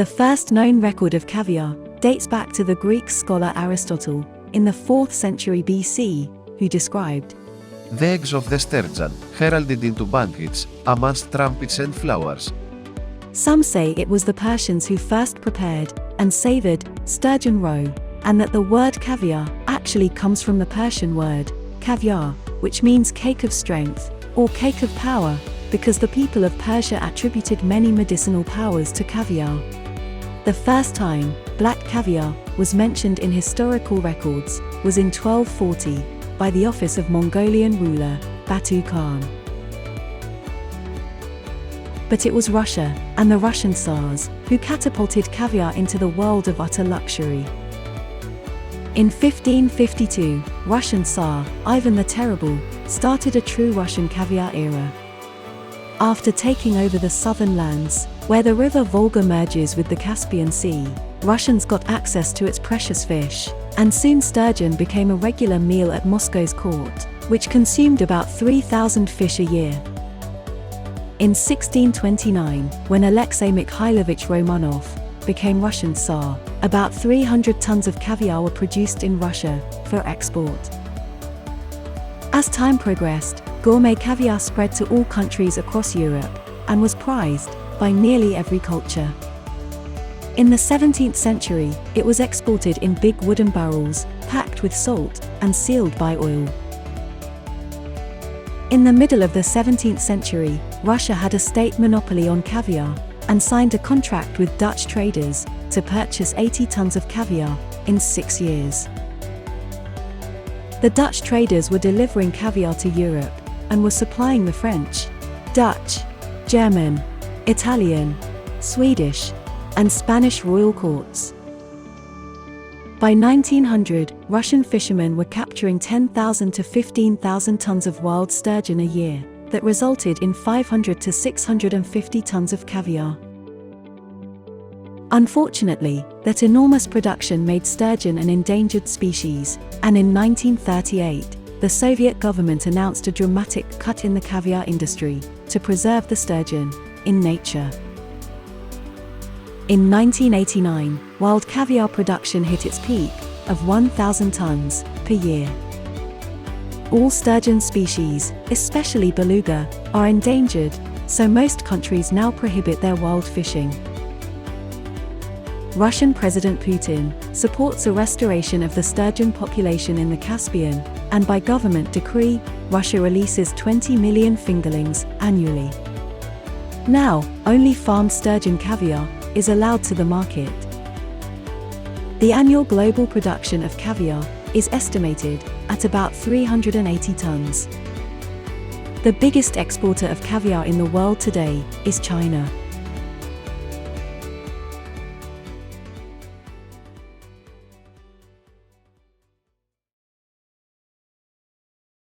The first known record of caviar dates back to the Greek scholar Aristotle in the 4th century BC, who described the eggs of the sturgeon, heralded into banquets, amongst trumpets and flowers. Some say it was the Persians who first prepared and savored sturgeon roe, and that the word caviar actually comes from the Persian word caviar, which means cake of strength or cake of power, because the people of Persia attributed many medicinal powers to caviar. The first time black caviar was mentioned in historical records was in 1240 by the office of Mongolian ruler Batu Khan. But it was Russia and the Russian Tsars who catapulted caviar into the world of utter luxury. In 1552, Russian Tsar Ivan the Terrible started a true Russian caviar era. After taking over the southern lands, where the river Volga merges with the Caspian Sea, Russians got access to its precious fish, and soon sturgeon became a regular meal at Moscow's court, which consumed about 3,000 fish a year. In 1629, when Alexei Mikhailovich Romanov became Russian Tsar, about 300 tons of caviar were produced in Russia for export. As time progressed, gourmet caviar spread to all countries across Europe and was prized by nearly every culture. In the 17th century, it was exported in big wooden barrels, packed with salt and sealed by oil. In the middle of the 17th century, Russia had a state monopoly on caviar and signed a contract with Dutch traders to purchase 80 tons of caviar in 6 years. The Dutch traders were delivering caviar to Europe and were supplying the French, Dutch, German, Italian, Swedish, and Spanish royal courts. By 1900, Russian fishermen were capturing 10,000 to 15,000 tons of wild sturgeon a year, that resulted in 500 to 650 tons of caviar. Unfortunately, that enormous production made sturgeon an endangered species, and in 1938, the Soviet government announced a dramatic cut in the caviar industry to preserve the sturgeon in nature. In 1989, wild caviar production hit its peak of 1,000 tons per year. All sturgeon species, especially beluga, are endangered, so most countries now prohibit their wild fishing. Russian President Putin supports a restoration of the sturgeon population in the Caspian, and by government decree, Russia releases 20 million fingerlings annually. Now, only farmed sturgeon caviar is allowed to the market. The annual global production of caviar is estimated at about 380 tons. The biggest exporter of caviar in the world today is China.